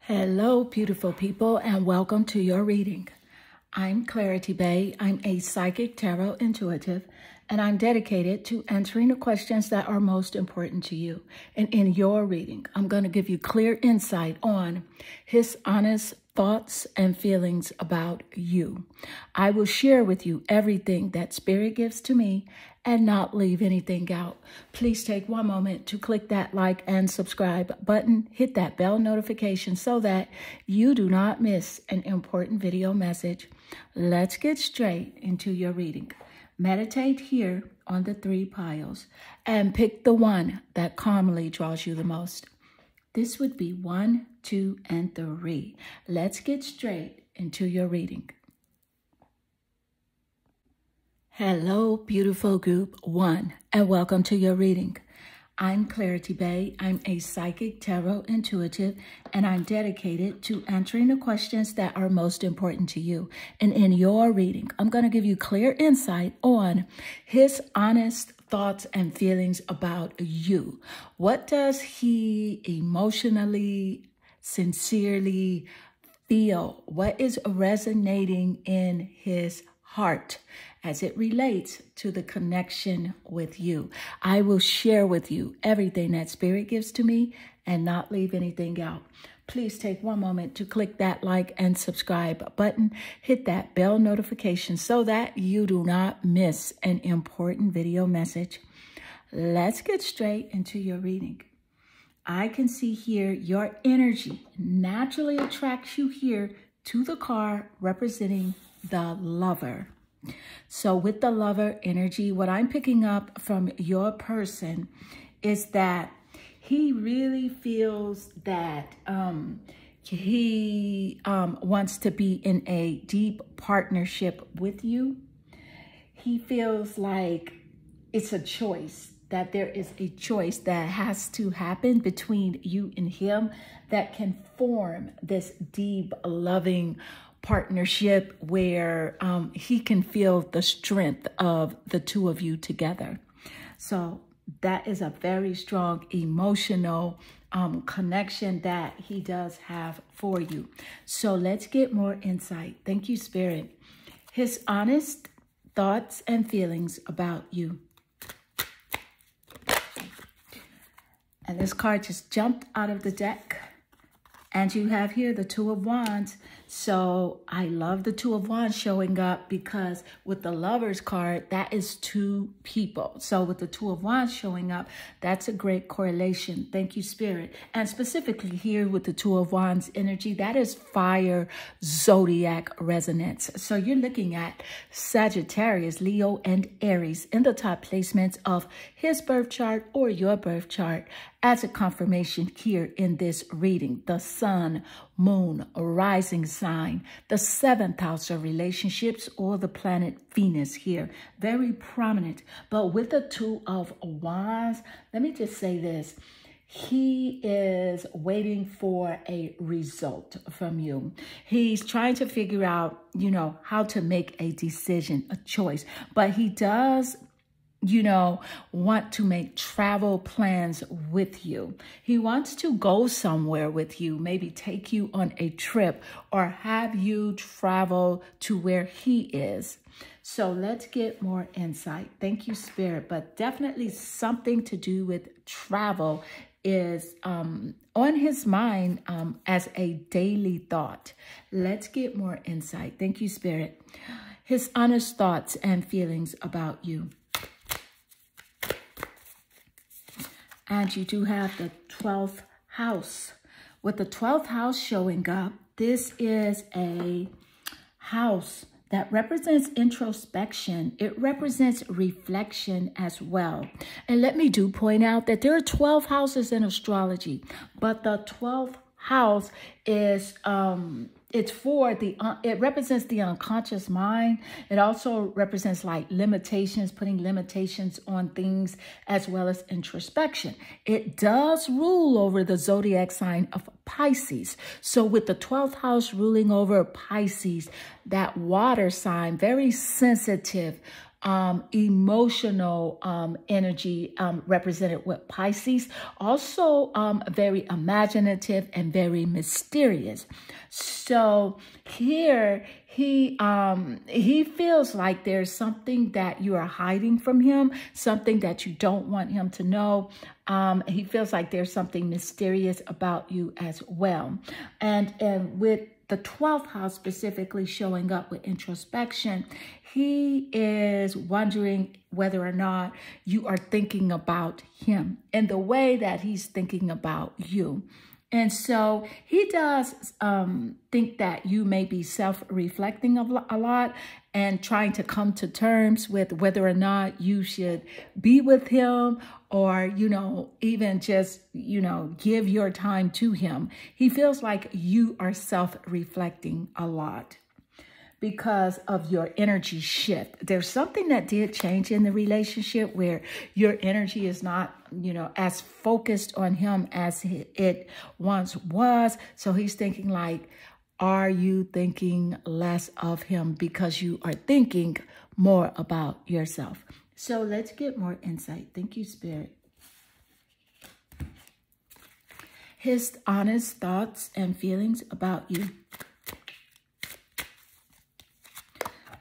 Hello, beautiful people, and welcome to your reading. I'm Clarity Bay. I'm a psychic tarot intuitive, and I'm dedicated to answering the questions that are most important to you. And in your reading, I'm going to give you clear insight on his honest thoughts and feelings about you. I will share with you everything that Spirit gives to me and not leave anything out. Please take one moment to click that like and subscribe button, hit that bell notification so that you do not miss an important video message. Let's get straight into your reading. Meditate here on the 3 piles and pick the one that calmly draws you the most. This would be 1, 2, and 3. Let's get straight into your reading. Hello, beautiful group 1, and welcome to your reading. I'm Clarity Bay. I'm a psychic tarot intuitive, and I'm dedicated to answering the questions that are most important to you. And in your reading, I'm going to give you clear insight on his honest thoughts and feelings about you. What does he emotionally, sincerely feel? What is resonating in his heart as it relates to the connection with you? I will share with you everything that Spirit gives to me and not leave anything out. Please take one moment to click that like and subscribe button. Hit that bell notification so that you do not miss an important video message. Let's get straight into your reading. I can see here your energy naturally attracts you here to the card representing the Lover. So with the Lover energy, what I'm picking up from your person is that he really feels that he wants to be in a deep partnership with you. He feels like it's a choice, that there is a choice that has to happen between you and him that can form this deep, loving partnership where he can feel the strength of the two of you together. So that is a very strong emotional connection that he does have for you. So let's get more insight. Thank you, Spirit. His honest thoughts and feelings about you. And this card just jumped out of the deck. And you have here the 2 of Wands. So I love the 2 of Wands showing up because with the Lover's card, that is 2 people. So with the 2 of Wands showing up, that's a great correlation. Thank you, Spirit. And specifically here with the 2 of Wands energy, that is fire zodiac resonance. So you're looking at Sagittarius, Leo, and Aries in the top placements of his birth chart or your birth chart. As a confirmation here in this reading, the sun, moon, rising sign, the 7th house of relationships, or the planet Venus here, very prominent. But with the 2 of Wands, let me just say this. He is waiting for a result from you. He's trying to figure out, how to make a decision, a choice. But he does want to make travel plans with you. He wants to go somewhere with you, maybe take you on a trip or have you travel to where he is. So let's get more insight. Thank you, Spirit. But definitely something to do with travel is on his mind as a daily thought. Let's get more insight. Thank you, Spirit. His honest thoughts and feelings about you. And you do have the 12th house. With the 12th house showing up, this is a house that represents introspection. It represents reflection as well. And let me point out that there are 12 houses in astrology, but the 12th house is it represents the unconscious mind. It also represents like limitations, putting limitations on things, as well as introspection. It does rule over the zodiac sign of Pisces. So with the 12th house ruling over Pisces, that water sign, very sensitive, emotional energy represented with Pisces. Also very imaginative and very mysterious. So here he feels like there's something that you are hiding from him, something that you don't want him to know. He feels like there's something mysterious about you as well. And with the 12th house specifically showing up with introspection, he is wondering whether or not you are thinking about him in the way that he's thinking about you. And so he does think that you may be self-reflecting a lot and trying to come to terms with whether or not you should be with him or, you know, even just, you know, give your time to him. He feels like you are self-reflecting a lot because of your energy shift. There's something that did change in the relationship where your energy is not, you know, as focused on him as it once was. So he's thinking like, are you thinking less of him because you are thinking more about yourself? So let's get more insight. Thank you, Spirit. His honest thoughts and feelings about you.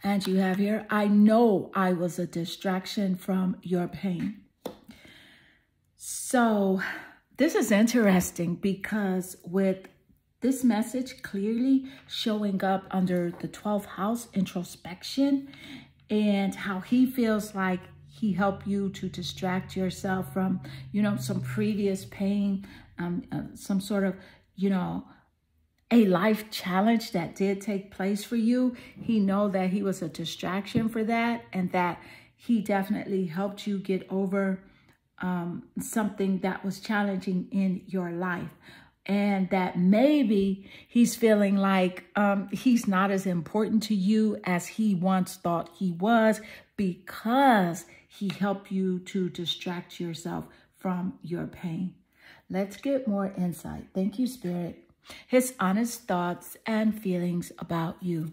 And you have here, I know I was a distraction from your pain. So this is interesting because with this message clearly showing up under the 12th house introspection and how he feels like he helped you to distract yourself from, you know, some previous pain, some sort of, you know, a life challenge that did take place for you. He know that he was a distraction for that and that he definitely helped you get over something that was challenging in your life. And that maybe he's feeling like he's not as important to you as he once thought he was because he helped you to distract yourself from your pain. Let's get more insight. Thank you, Spirit. His honest thoughts and feelings about you.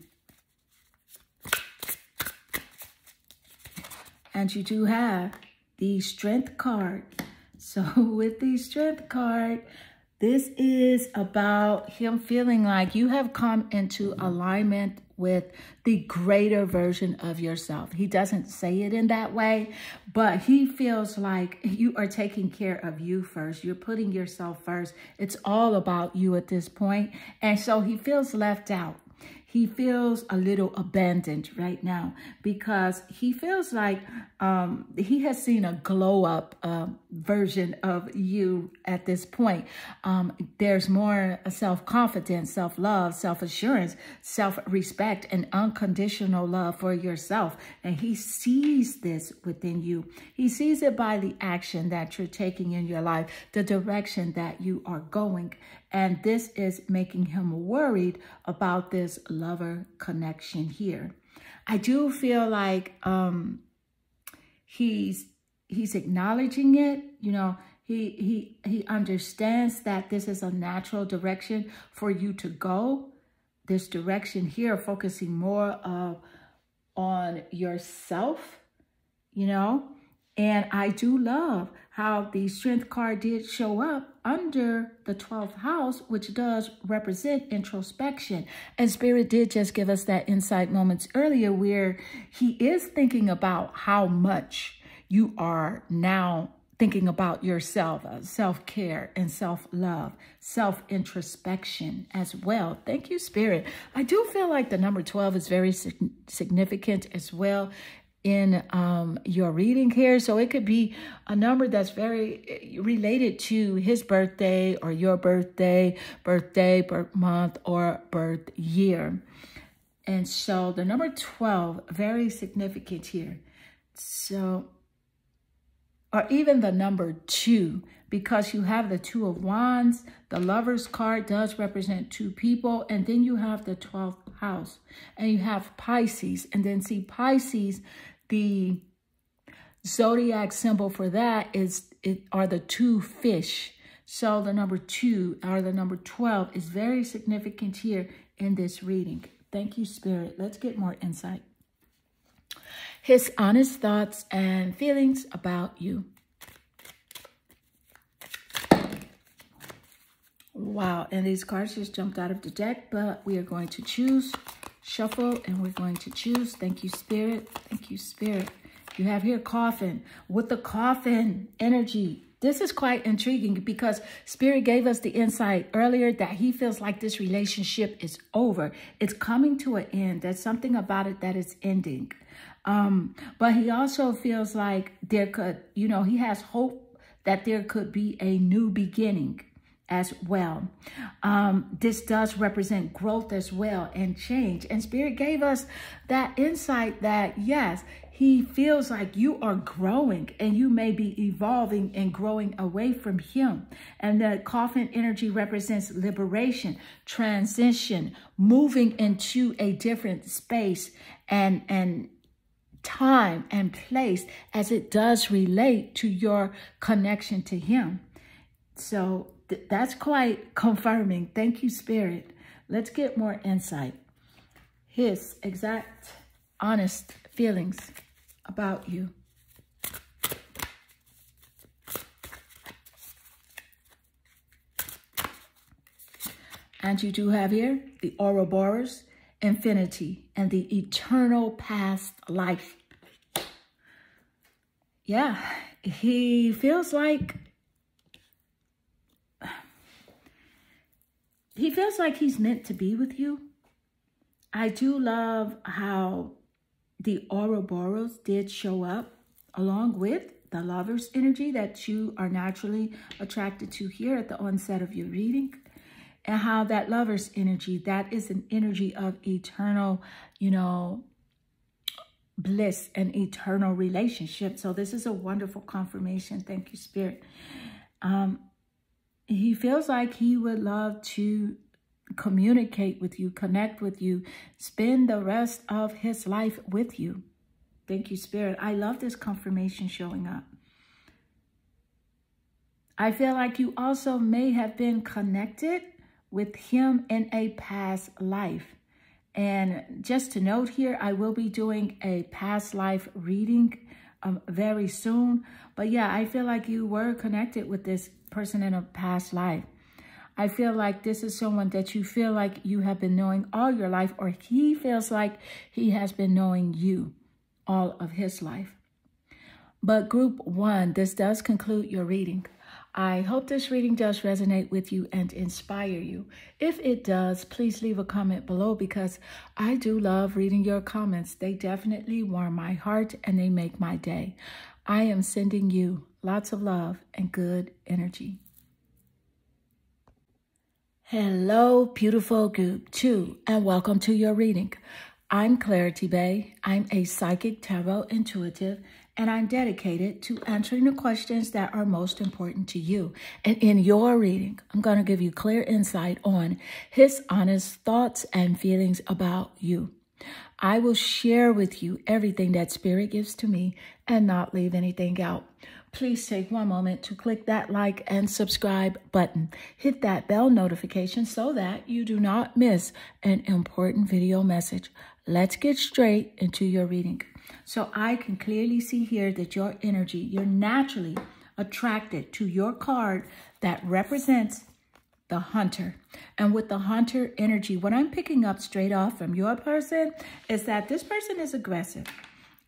And you do have the Strength card. So with the Strength card, this is about him feeling like you have come into alignment with the greater version of yourself. He doesn't say it in that way, but he feels like you are taking care of you first. You're putting yourself first. It's all about you at this point. And so he feels left out. He feels a little abandoned right now because he feels like he has seen a glow up version of you at this point. There's more self-confidence, self-love, self-assurance, self-respect, and unconditional love for yourself. And he sees this within you. He sees it by the action that you're taking in your life, the direction that you are going. And this is making him worried about this lover connection here. I do feel like he's acknowledging it. You know, he understands that this is a natural direction for you to go. This direction here, focusing more on yourself, you know. And I do love how the Strength card did show up under the 12th house, which does represent introspection. And Spirit did just give us that insight moments earlier where he is thinking about how much you are now thinking about yourself, self-care and self-love, self-introspection as well. Thank you, Spirit. I do feel like the number 12 is very significant as well in your reading here. So it could be a number that's very related to his birthday or your birthday, birth month, or birth year. And so the number 12, very significant here. So, or even the number 2, because you have the 2 of Wands. The Lover's card does represent 2 people. And then you have the 12th house. And you have Pisces. And then see Pisces, the zodiac symbol for that are the 2 fish. So the number 2 or the number 12 is very significant here in this reading. Thank you, Spirit. Let's get more insight. His honest thoughts and feelings about you. Wow, and these cards just jumped out of the deck, but we are going to choose, shuffle, and we're going to choose. Thank you, Spirit. Thank you, Spirit. You have here coffin. With the coffin energy, this is quite intriguing because Spirit gave us the insight earlier that he feels like this relationship is over. It's coming to an end. There's something about it that is ending. But he also feels like there could, you know, he has hope that there could be a new beginning as well. This does represent growth as well and change. And Spirit gave us that insight that, yes, he feels like you are growing and you may be evolving and growing away from him. And the coffin energy represents liberation, transition, moving into a different space and time and place as it does relate to your connection to him. So that's quite confirming. Thank you, Spirit. Let's get more insight. His exact, honest feelings about you. And you do have here the Ouroboros, infinity, and the eternal past life. Yeah, he feels like he's meant to be with you. I do love how the Ouroboros did show up along with the Lover's energy that you are naturally attracted to here at the onset of your reading. And how that Lover's energy, that is an energy of eternal, you know, bliss and eternal relationship. So this is a wonderful confirmation. Thank you, Spirit. He feels like he would love to communicate with you, connect with you, spend the rest of his life with you. Thank you, Spirit. I love this confirmation showing up. I feel like you also may have been connected with him in a past life. And just to note here, I will be doing a past life reading very soon. But yeah, I feel like you were connected with this person in a past life. I feel like this is someone that you feel like you have been knowing all your life, or he feels like he has been knowing you all of his life. But group 1, this does conclude your reading. I hope this reading does resonate with you and inspire you. If it does, please leave a comment below because I do love reading your comments. They definitely warm my heart and they make my day. I am sending you lots of love and good energy. Hello, beautiful group 2, and welcome to your reading. I'm Clarity Bay. I'm a psychic tarot intuitive, and I'm dedicated to answering the questions that are most important to you. And in your reading, I'm going to give you clear insight on his honest thoughts and feelings about you. I will share with you everything that Spirit gives to me and not leave anything out. Please take one moment to click that like and subscribe button. Hit that bell notification so that you do not miss an important video message. Let's get straight into your reading. So I can clearly see here that your energy, you're naturally attracted to your card that represents the Hunter. And with the Hunter energy, what I'm picking up straight off from your person is that this person is aggressive.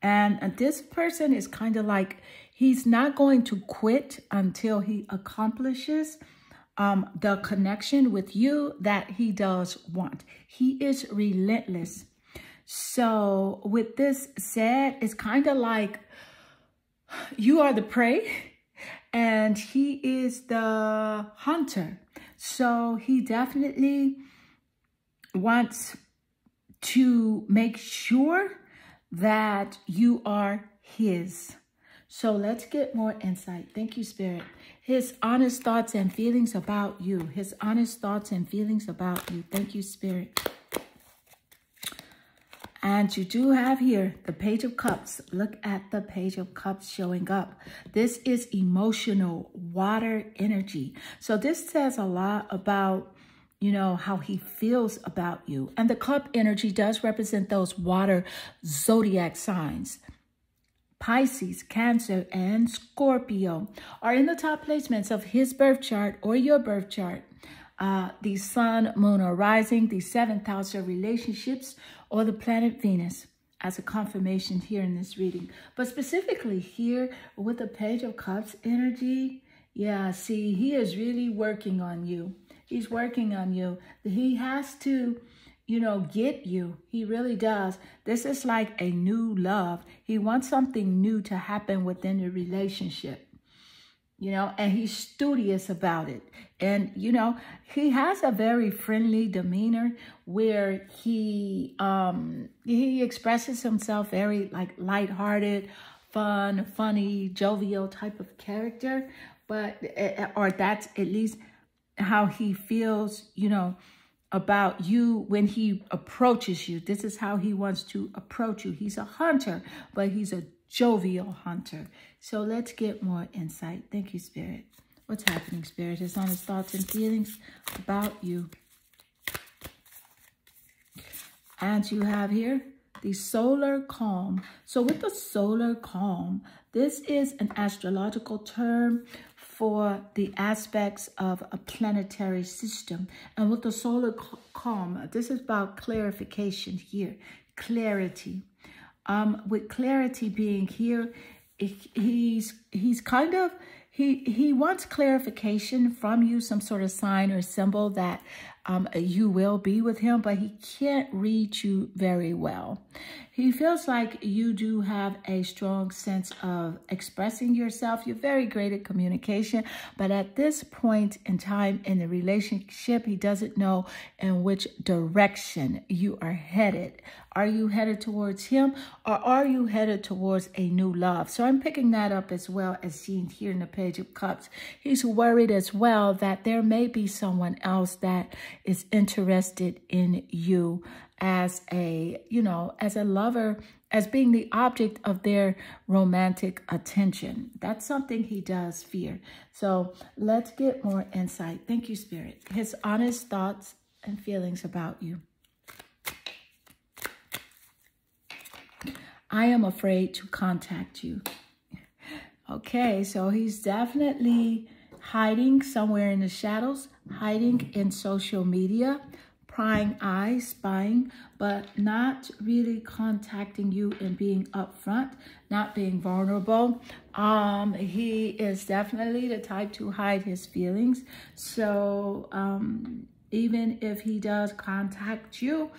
And this person is kind of like, he's not going to quit until he accomplishes the connection with you that he does want. He is relentless. So with this said, it's kind of like you are the prey and he is the hunter. So he definitely wants to make sure that you are his. So let's get more insight. Thank you, Spirit. His honest thoughts and feelings about you. His honest thoughts and feelings about you. Thank you, Spirit. And you do have here the Page of Cups. Look at the Page of Cups showing up. This is emotional water energy. So this says a lot about, you know, how he feels about you. And the cup energy does represent those water zodiac signs. Pisces, Cancer, and Scorpio are in the top placements of his birth chart or your birth chart. The sun, moon, or rising, the 7th house of relationships, or the planet Venus as a confirmation here in this reading. But specifically here with the Page of Cups energy, yeah, see, he is really working on you. He's working on you. He has to, you know, get you. He really does. This is like a new love. He wants something new to happen within the relationship, you know, and he's studious about it. And, you know, he has a very friendly demeanor where he expresses himself very like lighthearted, fun, funny, jovial type of character. But, or that's at least how he feels, you know, about you when he approaches you. This is how he wants to approach you. He's a hunter, but he's a jovial hunter. So let's get more insight. Thank you, Spirit. What's happening, Spirit? His honest thoughts and feelings about you. And you have here the solar calm. So with the solar calm, this is an astrological term for the aspects of a planetary system. And with the solar calm, this is about clarification here, clarity. With clarity being here, he's kind of, he wants clarification from you, some sort of sign or symbol that you will be with him, but he can't read you very well. He feels like you do have a strong sense of expressing yourself. You're very great at communication, but at this point in time in the relationship, he doesn't know in which direction you are headed. Are you headed towards him, or are you headed towards a new love? So I'm picking that up as well as seen here in the Page of Cups. He's worried as well that there may be someone else that is interested in you as a, you know, as a lover, as being the object of their romantic attention. That's something he does fear. So let's get more insight. Thank you, Spirit. His honest thoughts and feelings about you. I am afraid to contact you. Okay, so he's definitely hiding somewhere in the shadows, hiding in social media, prying eyes, spying, but not really contacting you and being upfront, not being vulnerable. He is definitely the type to hide his feelings. So even if he does contact you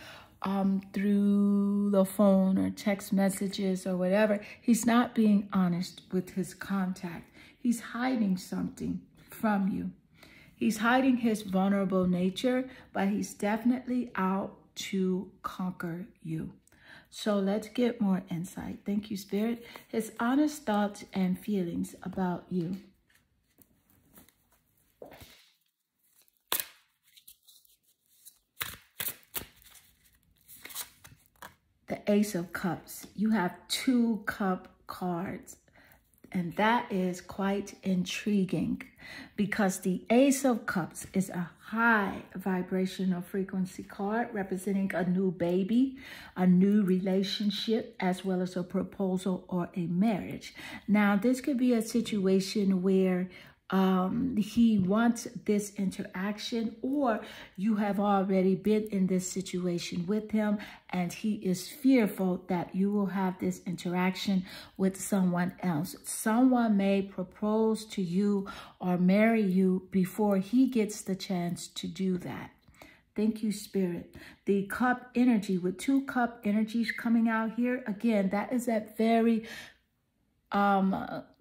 through the phone or text messages or whatever, he's not being honest with his contact. He's hiding something from you. He's hiding his vulnerable nature, but he's definitely out to conquer you. So let's get more insight. Thank you, Spirit. His honest thoughts and feelings about you. The Ace of Cups. You have 2 cup cards. And that is quite intriguing because the Ace of Cups is a high vibrational frequency card representing a new baby, a new relationship, as well as a proposal or a marriage. Now, this could be a situation where he wants this interaction, or you have already been in this situation with him and he is fearful that you will have this interaction with someone else. Someone may propose to you or marry you before he gets the chance to do that. Thank you, Spirit. The cup energy, with 2 cup energies coming out here, again, that is that very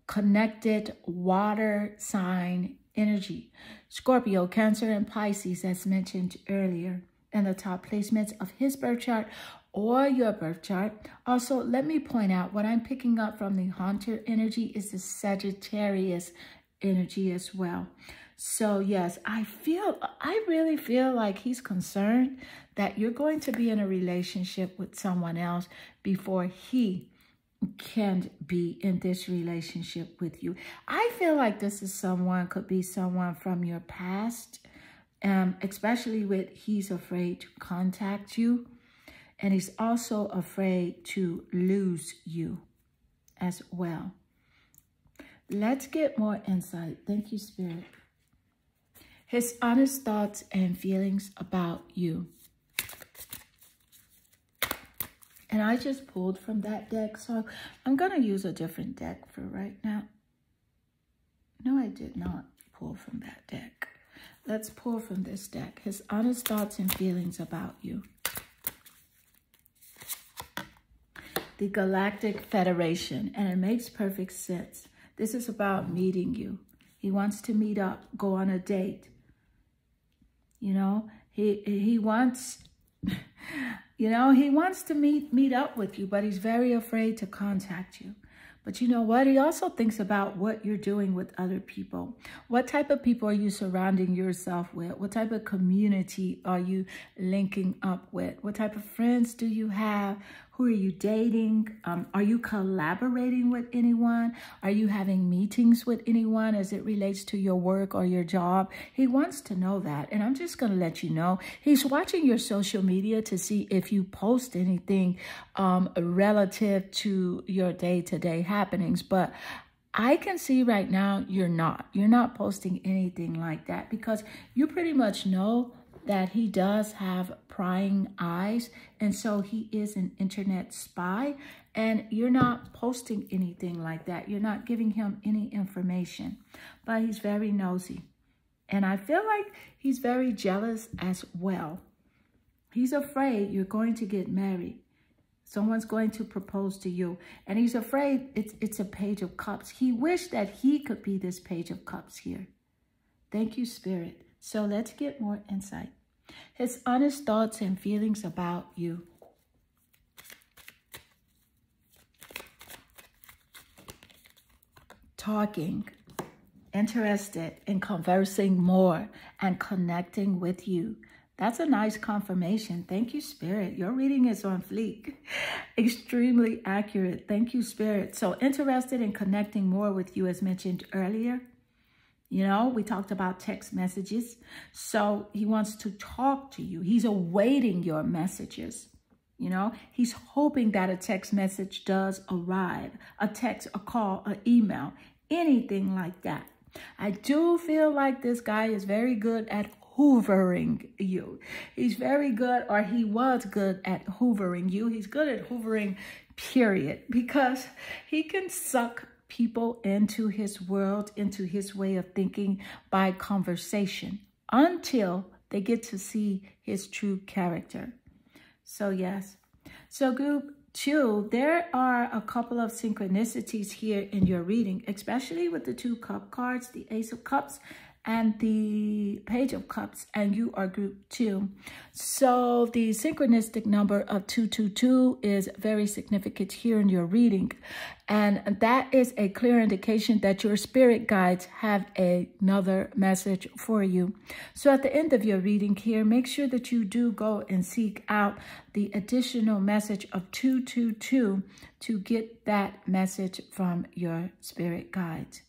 connected water sign energy. Scorpio, Cancer, and Pisces, as mentioned earlier, in the top placements of his birth chart or your birth chart. Also, let me point out what I'm picking up from the Hunter energy is the Sagittarius energy as well. So yes, I really feel like he's concerned that you're going to be in a relationship with someone else before he can be in this relationship with you. I feel like this is someone, could be someone from your past, especially with he's afraid to contact you. And he's also afraid to lose you as well. Let's get more insight. Thank you, Spirit. His honest thoughts and feelings about you. And I just pulled from that deck, so I'm going to use a different deck for right now. No, I did not pull from that deck. Let's pull from this deck. His honest thoughts and feelings about you. The Galactic Federation, and it makes perfect sense. This is about meeting you. He wants to meet up, go on a date. You know, he wants, you know, he wants to meet up with you, but he's very afraid to contact you. But you know what? He also thinks about what you're doing with other people. What type of people are you surrounding yourself with? What type of community are you linking up with? What type of friends do you have? Who are you dating? Are you collaborating with anyone? Are you having meetings with anyone as it relates to your work or your job? He wants to know that. And I'm just going to let you know, he's watching your social media to see if you post anything relative to your day-to-day happenings. But I can see right now you're not posting anything like that, because you pretty much know that he does have prying eyes, and so he is an internet spy, and you're not posting anything like that. You're not giving him any information, but he's very nosy, and I feel like he's very jealous as well. He's afraid you're going to get married. Someone's going to propose to you, and he's afraid it's a Page of Cups. He wished that he could be this Page of Cups here. Thank you, Spirit. So let's get more insight. His honest thoughts and feelings about you. Talking, interested in conversing more and connecting with you. That's a nice confirmation. Thank you, Spirit. Your reading is on fleek. Extremely accurate. Thank you, Spirit. So interested in connecting more with you, as mentioned earlier. You know, we talked about text messages. So he wants to talk to you. He's awaiting your messages. You know, he's hoping that a text message does arrive. A text, a call, an email, anything like that. I do feel like this guy is very good at hoovering you. He's very good, or he was good at hoovering you. He's good at hoovering, period, because he can suck people into his world, into his way of thinking by conversation until they get to see his true character. So yes. So group 2, there are a couple of synchronicities here in your reading, especially with the 2 cup cards, the Ace of Cups and the Page of Cups, and you are group 2. So the synchronistic number of 222 is very significant here in your reading. And that is a clear indication that your spirit guides have another message for you. So at the end of your reading here, make sure that you do go and seek out the additional message of 222 to get that message from your spirit guides.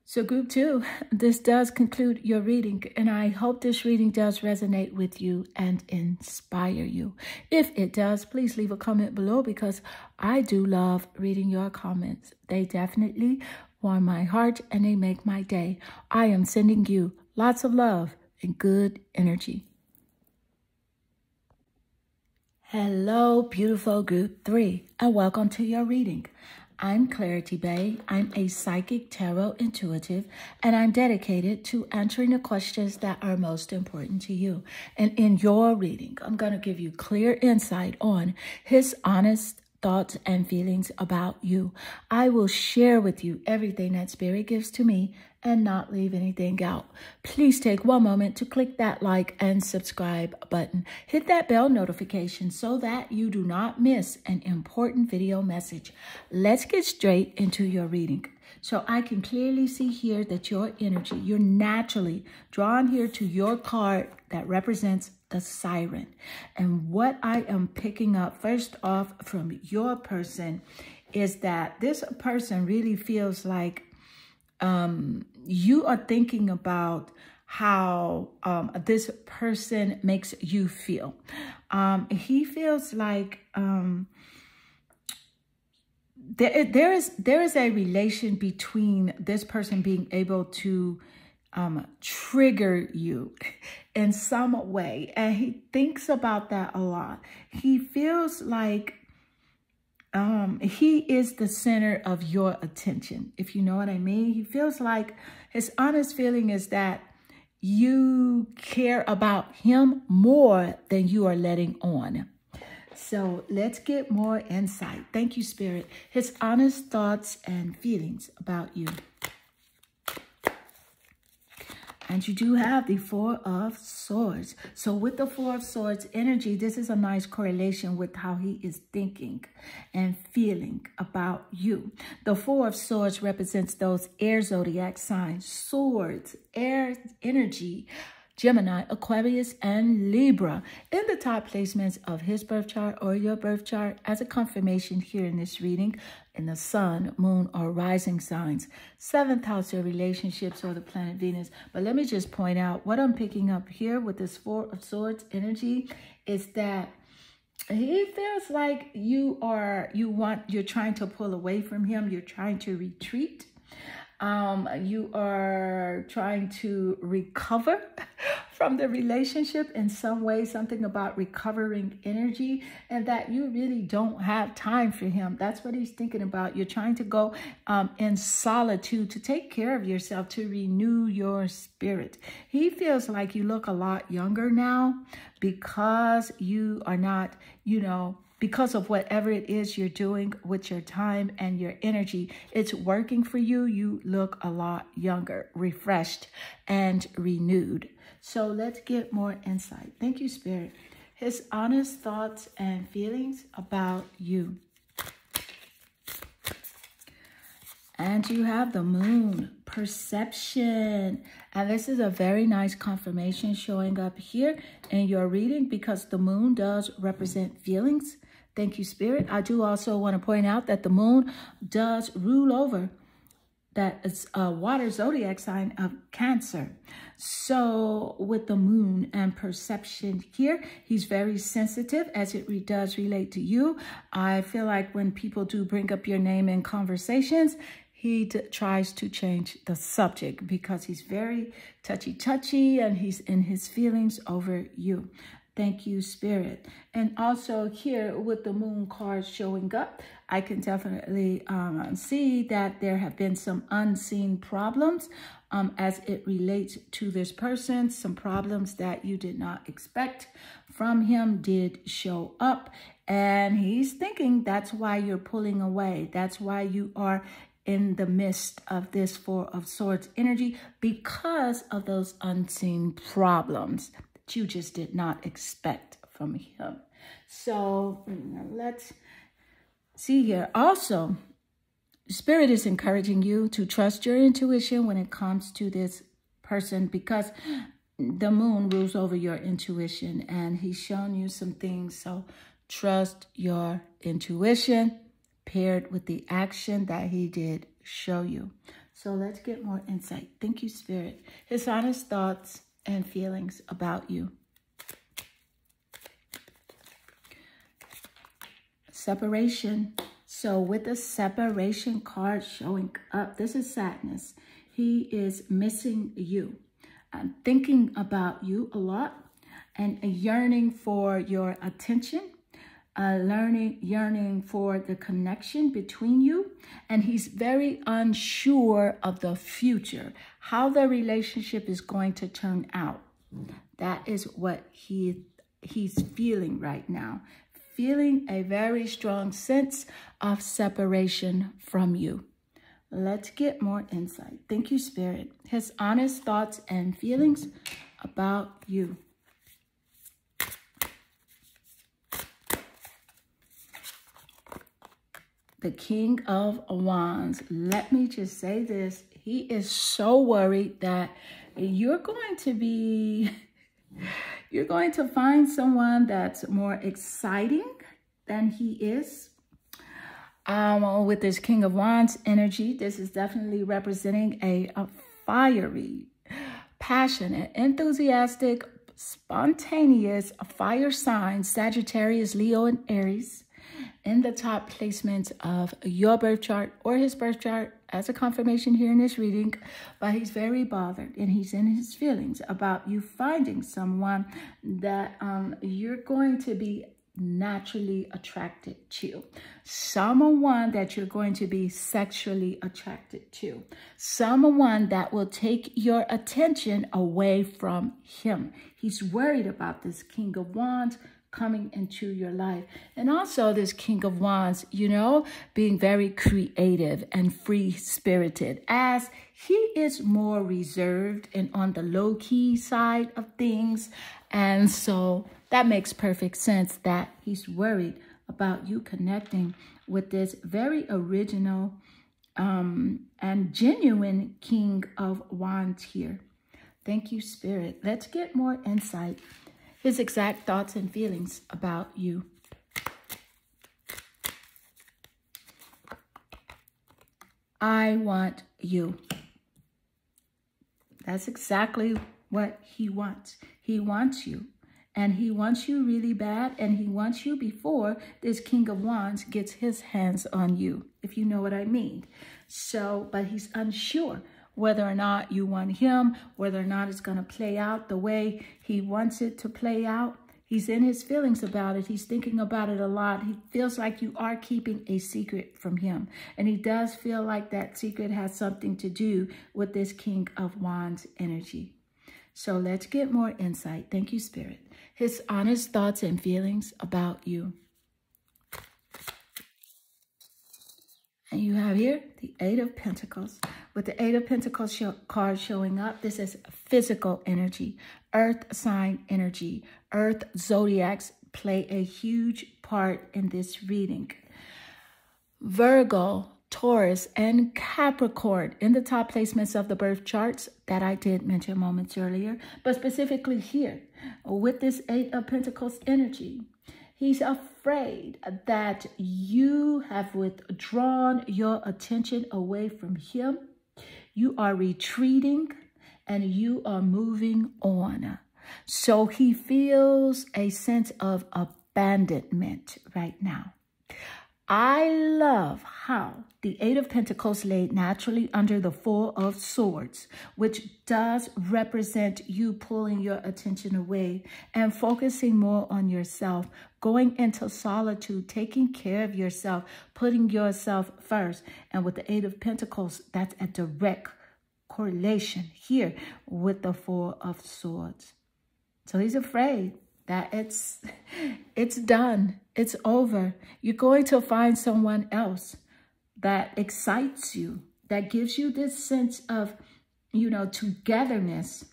So group 2, this does conclude your reading, and I hope this reading does resonate with you and inspire you. If it does, please leave a comment below, because I do love reading your comments. They definitely warm my heart and they make my day. I am sending you lots of love and good energy. Hello, beautiful group 3, and welcome to your reading. I'm Clarity Bae. I'm a psychic tarot intuitive, and I'm dedicated to answering the questions that are most important to you. And in your reading, I'm going to give you clear insight on his honest thoughts and feelings about you. I will share with you everything that Spirit gives to me and not leave anything out. Please take one moment to click that like and subscribe button. Hit that bell notification so that you do not miss an important video message. Let's get straight into your reading. So I can clearly see here that your energy, you're naturally drawn here to your card that represents the Siren. And what I am picking up first off from your person is that this person really feels like you are thinking about how this person makes you feel. He feels like there is a relation between this person being able to trigger you in some way. And he thinks about that a lot. He feels like he is the center of your attention, if you know what I mean. He feels like his honest feeling is that you care about him more than you are letting on. So let's get more insight. Thank you, Spirit. His honest thoughts and feelings about you. And you do have the Four of Swords. So with the Four of Swords energy, this is a nice correlation with how he is thinking and feeling about you. The Four of Swords represents those air zodiac signs, swords, air energy, Gemini, Aquarius, and Libra in the top placements of his birth chart or your birth chart as a confirmation here in this reading in the sun, moon, or rising signs. 7th house of relationships or the planet Venus. But let me just point out what I'm picking up here with this Four of Swords energy is that he feels like you're trying to pull away from him. You're trying to retreat. You are trying to recover from the relationship in some way, something about recovering energy, and that you really don't have time for him. That's what he's thinking about. You're trying to go in solitude to take care of yourself, to renew your spirit. He feels like you look a lot younger now because you are not, because of whatever it is you're doing with your time and your energy, it's working for you. You look a lot younger, refreshed, and renewed. So let's get more insight. Thank you, Spirit. His honest thoughts and feelings about you. And you have the moon, perception. And this is a very nice confirmation showing up here in your reading because the moon does represent feelings. Thank you, Spirit. I do also want to point out that the moon does rule over that it's a water zodiac sign of Cancer. So with the moon and perception here, he's very sensitive as it does relate to you. I feel like when people do bring up your name in conversations, he tries to change the subject because he's very touchy and he's in his feelings over you. Thank you, Spirit. And also here with the moon card showing up, I can definitely see that there have been some unseen problems as it relates to this person. Some problems that you did not expect from him did show up. And he's thinking that's why you're pulling away. That's why you are in the midst of this Four of Swords energy because of those unseen problems that you just did not expect from him. So let's see here. Also, Spirit is encouraging you to trust your intuition when it comes to this person because the moon rules over your intuition and he's shown you some things. So trust your intuition paired with the action that he did show you. So let's get more insight. Thank you, Spirit. His honest thoughts and feelings about you. Separation. So with the separation card showing up, this is sadness. He is missing you, thinking about you a lot and yearning for your attention. Yearning for the connection between you. And he's very unsure of the future, how the relationship is going to turn out. That is what he's feeling right now. Feeling a very strong sense of separation from you. Let's get more insight. Thank you, Spirit. His honest thoughts and feelings about you. The King of Wands. Let me just say this. He is so worried that you're going to find someone that's more exciting than he is. With this King of Wands energy, this is definitely representing a fiery passionate, enthusiastic, spontaneous, fire signs, Sagittarius, Leo, and Aries, in the top placements of your birth chart or his birth chart as a confirmation here in this reading. But he's very bothered and he's in his feelings about you finding someone that you're going to be naturally attracted to, someone that you're going to be sexually attracted to, someone that will take your attention away from him. He's worried about this King of Wands coming into your life. And also this King of Wands, you know, being very creative and free-spirited, as he is more reserved and on the low-key side of things. And so that makes perfect sense that he's worried about you connecting with this very original and genuine King of Wands here. Thank you, Spirit. Let's get more insight. His exact thoughts and feelings about you. I want you. That's exactly what he wants. He wants you. And he wants you really bad. And he wants you before this King of Wands gets his hands on you, if you know what I mean. So, but he's unsure whether or not you want him, whether or not it's going to play out the way he wants it to play out. He's in his feelings about it. He's thinking about it a lot. He feels like you are keeping a secret from him. And he does feel like that secret has something to do with this King of Wands energy. So let's get more insight. Thank you, Spirit. His honest thoughts and feelings about you. And you have here the Eight of Pentacles. With the Eight of Pentacles card showing up, this is physical energy, earth sign energy. Earth zodiacs play a huge part in this reading. Virgo, Taurus, and Capricorn in the top placements of the birth charts that I did mention moments earlier, but specifically here with this Eight of Pentacles energy. He's afraid that you have withdrawn your attention away from him. You are retreating and you are moving on. So he feels a sense of abandonment right now. I love how the Eight of Pentacles laid naturally under the Four of Swords, which does represent you pulling your attention away and focusing more on yourself, going into solitude, taking care of yourself, putting yourself first. And with the Eight of Pentacles, that's a direct correlation here with the Four of Swords. So he's afraid that it's done. It's over. You're going to find someone else that excites you, that gives you this sense of, you know, togetherness.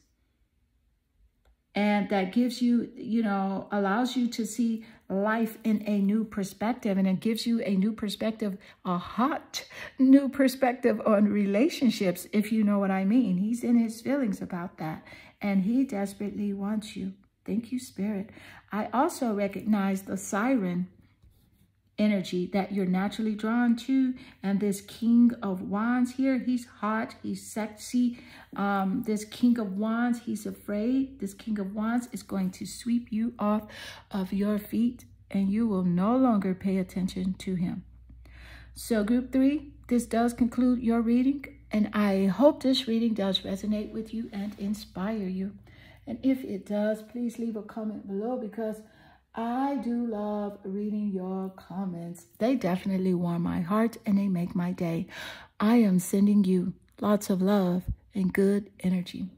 And that gives you, you know, allows you to see life in a new perspective. And it gives you a new perspective, a hot new perspective on relationships, if you know what I mean. He's in his feelings about that. And he desperately wants you. Thank you, Spirit. I also recognize the siren energy that you're naturally drawn to. And this King of Wands here, he's hot, he's sexy. This King of Wands, he's afraid. This King of Wands is going to sweep you off of your feet and you will no longer pay attention to him. So group 3, this does conclude your reading. And I hope this reading does resonate with you and inspire you. And if it does, please leave a comment below because I do love reading your comments. They definitely warm my heart and they make my day. I am sending you lots of love and good energy.